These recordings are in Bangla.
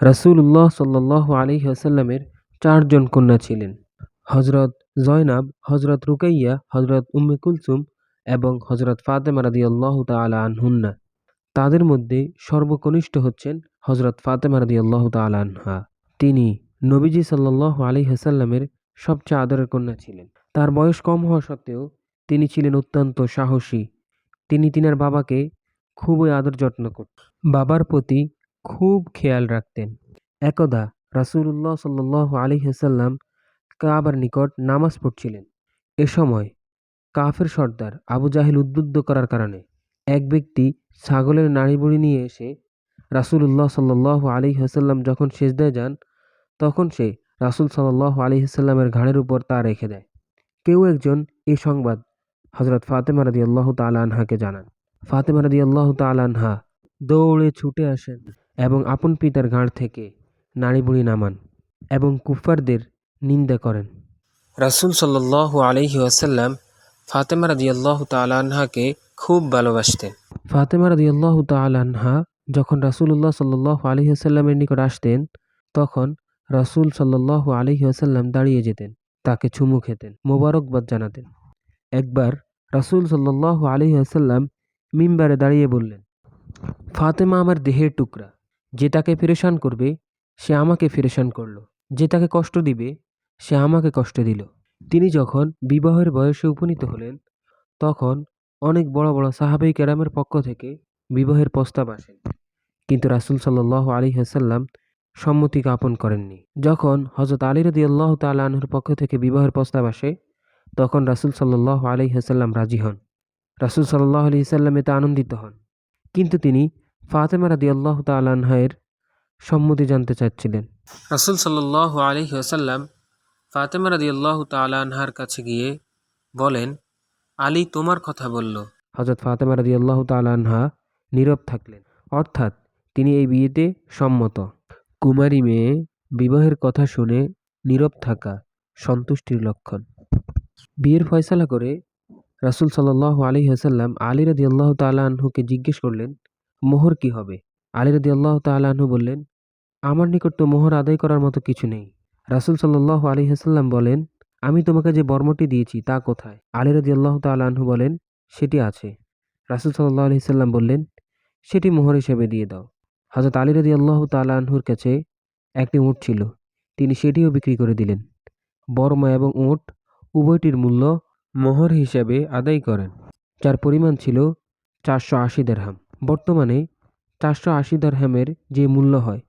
রাসূলুল্লাহ সাল্লাল্লাহু আলাইহি ওয়াসাল্লামের ৪ জন কন্যা ছিলেন। হযরত জয়নাব, হযরত রুকাইয়া, হযরত উম্মে কুলসুম এবং হযরত ফাতেমা রাদিয়াল্লাহু তাআলা আনহুন্না। তাদের মধ্যে সর্বকনিষ্ঠ হচ্ছেন হযরত ফাতেমা রাদিয়াল্লাহু তাআলা আনহা। তিনি নবীজি সাল্লাল্লাহু আলাইহি ওয়াসাল্লামের সবচেয়ে আদরের কন্যা ছিলেন। তার বয়স কম হওয়া সত্ত্বেও তিনি ছিলেন অত্যন্ত সাহসী। তিনি তিনার বাবাকে খুবই আদর যত্ন করতেন। বাবার প্রতি খুব খেয়াল রাখতেন। একদা রাসূলুল্লাহ সাল্লাল্লাহু আলাইহি ওয়াসাল্লাম কাবার নিকট নামাজ পড়ছিলেন। এ সময় কাফের সর্দার আবু জাহেল উদ্বুদ্ধ করার কারণে এক ব্যক্তি ছাগলের নাড়িভুড়ি নিয়ে এসে রাসূলুল্লাহ সাল্লাল্লাহু আলাইহি ওয়াসাল্লাম যখন সিজদায় যান, তখন সে রাসূল সাল্লাল্লাহু আলাইহি ওয়াসাল্লামের ঘাড়ের উপর তা রেখে দেয়। কেউ একজন এই সংবাদ হযরত ফাতেমা রাদিয়াল্লাহু তাআলা আনহাকে জানান। ফাতেমা রাদিয়াল্লাহু তাআলা আনহা দৌড়ে ছুটে আসেন এবং আপন পিতার ঘাড় থেকে নাড়িভুড়ি নামান এবং কুফফারদের নিন্দা করেন। রাসূল সাল্লাল্লাহু আলাইহি ওয়াসাল্লাম ফাতেমা রাদিয়াল্লাহু তাআলা আনহাকে খুব ভালোবাসতেন। ফাতেমা রাদিয়াল্লাহু তাআলা আনহা যখন রাসূলুল্লাহ সাল্লাল্লাহু আলাইহি ওয়াসাল্লামের নিকট আসতেন, তখন রাসূল সাল্লাল্লাহু আলাইহি ওয়াসাল্লাম দাঁড়িয়ে যেতেন, তাকে চুমু খেতেন, মোবারকবাদ জানাতেন। একবার রাসূল সাল্লাল্লাহু আলাইহি ওয়াসাল্লাম মিম্বারে দাঁড়িয়ে বললেন, ফাতেমা আমার দেহের টুকরা। যে তাকে পেরেশান করবে সে আমাকে পেরেশান করল, যে তাকে কষ্ট দিবে সে আমাকে কষ্ট দিল। তিনি যখন বিবাহের বয়সে উপনীত হলেন, তখন অনেক বড় বড় সাহাবায়ে কেরামের পক্ষ থেকে বিবাহের প্রস্তাব আসে, কিন্তু রাসূল সাল্লাল্লাহু আলাইহি ওয়াসাল্লাম সম্মতি জ্ঞাপন করেননি। যখন হযরত আলী রাদিয়াল্লাহু তাআলা আনহুর পক্ষ থেকে বিবাহের প্রস্তাব আসে, তখন রাসূল সাল্লাল্লাহু আলাইহি ওয়াসাল্লাম রাজি হন। রাসূল সাল্লাল্লাহু আলাইহি ওয়াসাল্লাম এতে আনন্দিত হন, কিন্তু তিনি ফাতেমা রাদিয়াল্লাহু তাআলা আনহার সম্মতি জানতে চাচ্ছিলেন। রাসূল সাল্লাল্লাহু আলাইহি ওয়াসাল্লাম ফাতেমা রাদিয়াল্লাহু তাআলা আনহার কাছে গিয়ে বলেন, আলী তোমার কথা বলল। হযরত ফাতেমা রাদিয়াল্লাহু তাআলা আনহা নীরব থাকলেন, অর্থাৎ তিনি এই বিয়েতে সম্মত। কুমারী মেয়ে বিবাহের কথা শুনে নীরব থাকা সন্তুষ্টির লক্ষণ। বিয়ের ফয়সালা করে রাসূল সাল্লাল্লাহু আলাইহি ওয়াসাল্লাম আলী রাদিয়াল্লাহু তাআলা আনহুকে জিজ্ঞেস করলেন, মোহর কি হবে? আলী রাদিয়াল্লাহু তাআলা আনহু বললেন, আমার নিকট তো মোহর আদায় করার মতো কিছু নেই। রাসূল সাল্লাল্লাহু আলাইহি ওয়াসাল্লাম বলেন, আমি তোমাকে যে বর্মটি দিয়েছি তা কোথায়? আলী রাদিয়াল্লাহু তাআলা আনহু বলেন, সেটি আছে। রাসূল সাল্লাল্লাহু আলাইহি ওয়াসাল্লাম বললেন, সেটি মোহর হিসেবে দিয়ে দাও। হযরত আলী রাদিয়াল্লাহু তাআলা আনহুর কাছে একটি উট ছিল, তিনি সেটিও বিক্রি করে দিলেন। বর্মা এবং উট উভয়টির মূল্য মোহর হিসাবে আদায় করেন, যার পরিমাণ ছিল 480 দিরহাম। বর্তমানে 480 দিরহামের যে মূল্য হয়,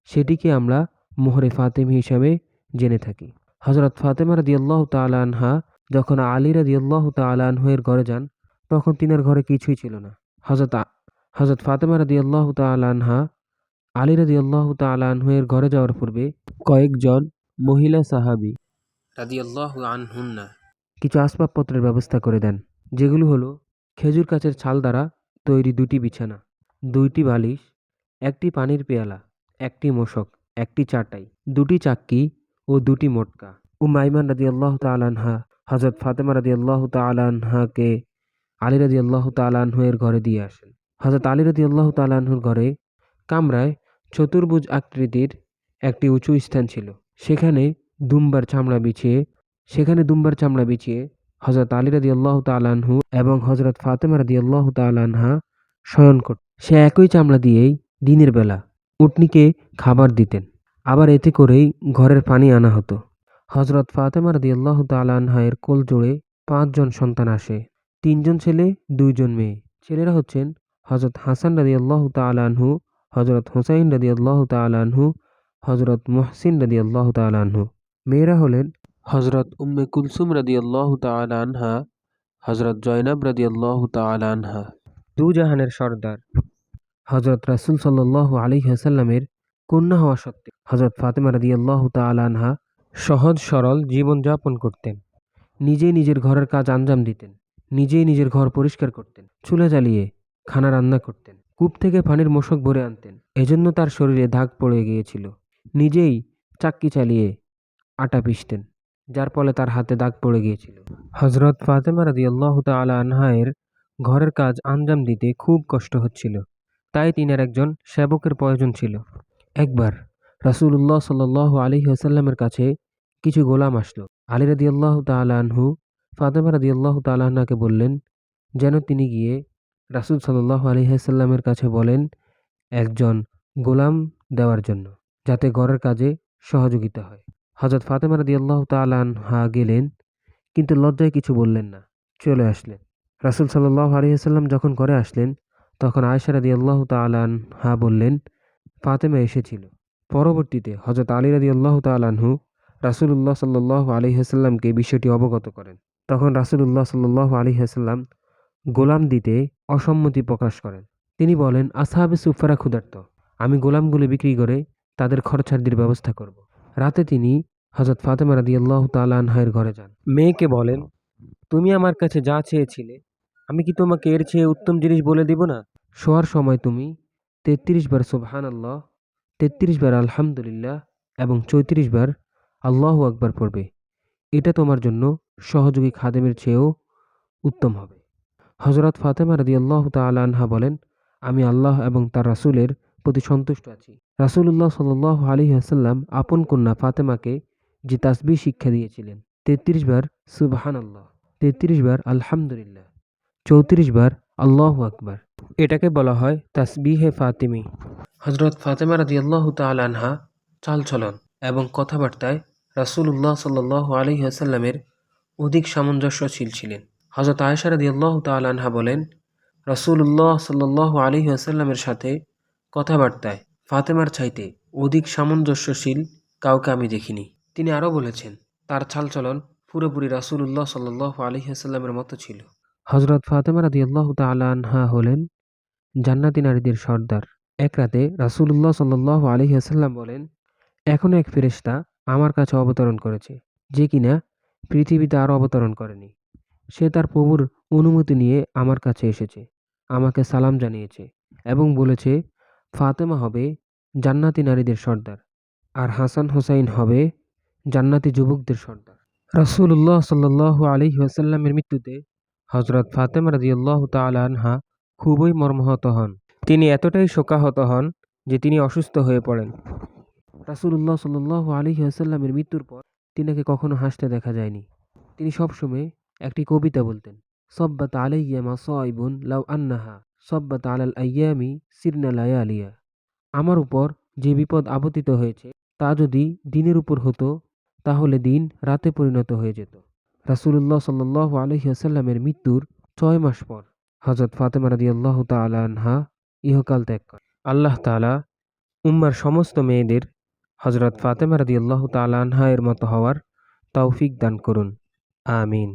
সেটিকে আমরা মোহরে ফাতেমি হিসাবে জেনে থাকি। হযরত ফাতেমা রাদিয়াল্লাহু তাআলা আনহা যখন আলী রাদিয়াল্লাহু তাআলা আনহু এর ঘরে যান, তখন তিনার ঘরে কিছুই ছিল না। হযরত ফাতেমা রাদিয়াল্লাহু তাআলা আনহা আলী রাদিয়াল্লাহু তাআলা আনহু এর ঘরে যাওয়ার পূর্বে কয়েকজন মহিলা সাহাবী রাদিয়াল্লাহু আনহুন্না কিছু আসবাবপত্রের ব্যবস্থা করে দেন, যেগুলো হলো খেজুর গাছের ছাল দ্বারা তৈরি 2টি বিছানা, 2টি বালিশ, একটি পানির পেয়ালা, একটি মোশক, একটি চাটাই, 2টি চাক্কি ও 2টি মোটকা। আইমান রাদিয়াল্লাহু তাআলা আনহা হযরত ফাতেমা রাদিয়াল্লাহু তাআলা আনহাকে আলী রাদিয়াল্লাহু তাআলা আনহু এর ঘরে দিয়ে আসেন। হযরত আলী রাদিয়াল্লাহু তাআলা আনহুর ঘরে কামরায় চতুর্ভুজ আকৃতির একটি উঁচু স্থান ছিল। সেখানে দুম্বার চামড়া বিছিয়ে হযরত আলী রাদিয়াল্লাহু তাআলা আনহু এবং হযরত ফাতেমা রাদিয়াল্লাহু তাআলা আনহা শয়ন করতেন। সে একই চামড়া দিয়েই দিনের বেলা উটনীকে খাবার দিতেন, আবার এতে করেই ঘরের পানি আনা হতো। হযরত ফাতেমা রাদিয়াল্লাহু তাআলা আনহা এর কোলজোড়ে 5 জন সন্তান আসে, 3 জন ছেলে 2 জন মেয়ে। ছেলেরা হচ্ছেন হযরত হাসান রাদিয়াল্লাহু তাআলা আনহু, হযরত হুসাইন রাদিয়াল্লাহু তাআলা আনহু, হযরত মুহসিন রাদিয়াল্লাহু তাআলা আনহু। মেয়েরা হলেন হযরত উম্মে কুলসুম রাদিয়াল্লাহু তাআলা আনহা, হযরত জয়নাব রাদিয়াল্লাহু তাআলা আনহা। দু জাহানের সর্দার হযরত রাসূল সাল্লাল্লাহু আলাইহি ওয়াসাল্লামের কন্যা হওয়া সত্ত্বেও হযরত ফাতেমা রাদিয়াল্লাহু তাআলা আনহা সহজ সরল জীবন যাপন করতেন। নিজেই নিজের ঘরের কাজ আঞ্জাম দিতেন, নিজেই নিজের ঘর পরিষ্কার করতেন, চুলা জ্বালিয়ে খানা রান্না করতেন, কূপ থেকে পানির মশক ভরে আনতেন। এজন্য তার শরীরে দাগ পড়ে গিয়েছিল। নিজেই চাক্কি চালিয়ে আটা পিষতেন, যার ফলে তার হাতে দাগ পড়ে গিয়েছিল। হযরত ফাতেমা রাদিয়াল্লাহু তাআলা আনহা এর ঘরের কাজ আঞ্জাম দিতে খুব কষ্ট হচ্ছিল, তাই তিনার একজন সেবকের প্রয়োজন ছিল। একবার রাসূলুল্লাহ সাল্লাল্লাহু আলাইহি ওয়াসাল্লামের কাছে কিছু গোলাম আসলো। আলী রাদিয়াল্লাহু তাআলা আনহু ফাতেমা রাদিয়াল্লাহু তাআলা আনহাকে বললেন যেন তিনি গিয়ে রাসূল সাল্লাল্লাহু আলাইহি ওয়াসাল্লামের কাছে বলেন একজন গোলাম দেওয়ার জন্য, যাতে ঘরের কাজে সহযোগিতা হয়। হযরত ফাতেমা রাদিয়াল্লাহু তাআলা আনহা গেলেন, কিন্তু লজ্জায় কিছু বললেন না, চলে আসলেন। রাসূল সাল্লাল্লাহু আলাইহি ওয়াসাল্লাম যখন ঘরে আসলেন, তখন আয়েশা রাদিয়াল্লাহু তাআলা আনহা বললেন, ফাতেমা এসেছিল। পরবর্তীতে হযরত আলী রাদিয়াল্লাহু তাআলা আনহু রাসূলুল্লাহ সাল্লাল্লাহু আলাইহি ওয়াসাল্লামকে বিষয়টি অবগত করেন। তখন রাসূলুল্লাহ সাল্লাল্লাহু আলাইহি ওয়াসাল্লাম গোলাম দিতে অসম্মতি প্রকাশ করেন। তিনি বলেন, আসহাবে সুফফারা ক্ষুধার্ত, আমি গোলামগুলো বিক্রি করে তাদের খরচার্দির ব্যবস্থা করব। রাতে তিনি হযরত ফাতেমা রাদিয়াল্লাহু তাআলা আনহার ঘরে যান। মেয়েকে বলেন, তুমি আমার কাছে যা চেয়েছিলে, আমি কি তোমাকে এর চেয়ে উত্তম জিনিস বলে দিব না? শোয়ার সময় তুমি ৩৩ বার সুবহানাল্লাহ, ৩৩ বার আলহামদুলিল্লাহ এবং ৩৪ বার আল্লাহু আকবার পড়বে। এটা তোমার জন্য সহযোগী খাদেমের চেয়েও উত্তম হবে। হযরত ফাতেমা রাদিয়াল্লাহু তাআলা আনহা বলেন, আমি আল্লাহ এবং তার রাসূলের প্রতি সন্তুষ্ট আছি। রাসূলুল্লাহ সাল্লাল্লাহু আলাইহি ওয়াসাল্লাম আপন কন্যা ফাতেমাকে যে তাসবিহ শিক্ষা দিয়েছিলেন, ৩৩ বার সুবহানাল্লাহ, ৩৩ বার আলহামদুলিল্লাহ, ৩৪ বার আল্লাহু আকবার, এটাকে বলা হয় তাসবিহে ফাতিমি। হযরত ফাতেমা রাদিয়াল্লাহু তাআলা আনহা চালচলন এবং কথাবার্তায় রাসূলুল্লাহ সাল্লাল্লাহু আলাইহি ওয়াসাল্লামের অধিক সামঞ্জস্যশীল ছিলেন। হযরত আয়েশা রাদিয়াল্লাহু তাআলা আনহা বলেন, রাসূলুল্লাহ সাল্লাল্লাহু আলাইহি ওয়াসাল্লামের সাথে কথাবার্তায় ফাতেমার চাইতে অধিক সামঞ্জস্যশীল কাউকে আমি দেখিনি। তিনি আরও বলেছেন, তার চালচলন পুরোপুরি রাসূলুল্লাহ সাল্লাল্লাহু আলাইহি ওয়াসাল্লামের মতো ছিল। হযরত ফাতেমা রাদিয়াল্লাহু তাআলা আনহা হলেন জান্নাতি নারীদের সর্দার। এক রাতে রাসূলুল্লাহ সাল্লাল্লাহু আলাইহি ওয়াসাল্লাম বলেন, এখনো এক ফেরেশতা আমার কাছে অবতরণ করেছে, যে কিনা পৃথিবীতে আর অবতরণ করেনি। সে তার প্রভুর অনুমতি নিয়ে আমার কাছে এসেছে, আমাকে সালাম জানিয়েছে এবং বলেছে ফাতেমা হবে জান্নাতি নারীদের সর্দার, আর হাসান হোসাইন হবে জান্নাতি যুবকদের সর্দার। রাসূলুল্লাহ সাল্লাল্লাহু আলাইহি ওয়াসাল্লামের মৃত্যুতে হযরত ফাতেমা রাদিয়াল্লাহু তাআলা আনহা খুবই মর্মাহত হন। তিনি এতটাই শোকাহত হন যে তিনি অসুস্থ হয়ে পড়েন। রাসূলুল্লাহ সাল্লাল্লাহু আলাইহি ওয়াসাল্লামের মৃত্যুর পর তিনাকে কখনো হাসতে দেখা যায়নি। তিনি সবসময় একটি কবিতা বলতেন, সব্বাত আলাইয়া মাসাইবুন লাউ আন্নাহা সব্বাত আলাল আইয়ামি সিরনা লায়ালিয়া। আমার উপর যে বিপদ আপতিত হয়েছে, তা যদি দিনের উপর হতো, তাহলে দিন রাতে পরিণত হয়ে যেত। রাসূলুল্লাহ সাল্লাল্লাহু আলাইহি ওয়াসাল্লামের মৃত্যুর ৬ মাস পর হযরত ফাতেমা রাদিয়াল্লাহু তাআলা আনহা ইহকাল ত্যাগ করেন। আল্লাহ তাআলা উম্মার সমস্ত মেয়েদের হযরত ফাতেমা রাদিয়াল্লাহু তাআলা আনহা এর মতো হওয়ার তৌফিক দান করুন। আমিন।